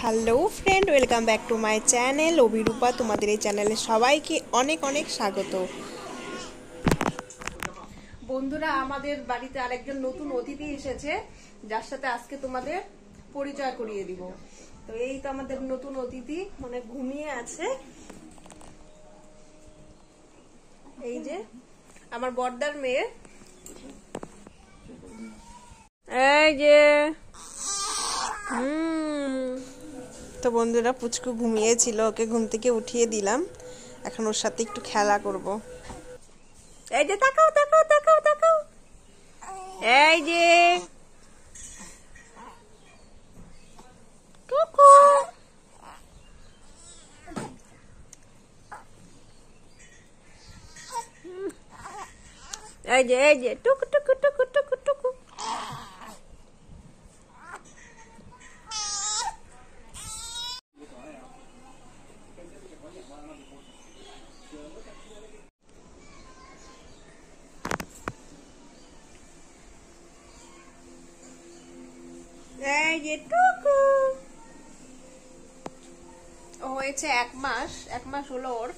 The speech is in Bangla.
Hello friend, welcome back to my channel Abhirupa. তোমাদের এই চ্যানেলে সবাইকে অনেক অনেক স্বাগত। বন্ধুরা, আমাদের বাড়িতে আরেকজন নতুন অতিথি এসেছে, যার সাথে আজকে তোমাদের পরিচয় করিয়ে দিব। তো এই তো আমাদের নতুন অতিথি, মানে ঘুমিয়ে আছে। এই যে আমার বড়দার মেয়ে, এই যে তো বন্ধুরা, পুচকু ঘুমিয়েছিল, ওকে ঘুম থেকে উঠিয়ে দিলাম। এখন ওর সাথে একটু খেলা করব। এই যে তাকাও তাকাও তাকাও তাকাও, এই যে টুকু, এই যে টুকু টুকু টুকু টুকু টুকু। এই যে টুকু, ও হয়েছে 1 মাস, 1 মাস হলো ওর।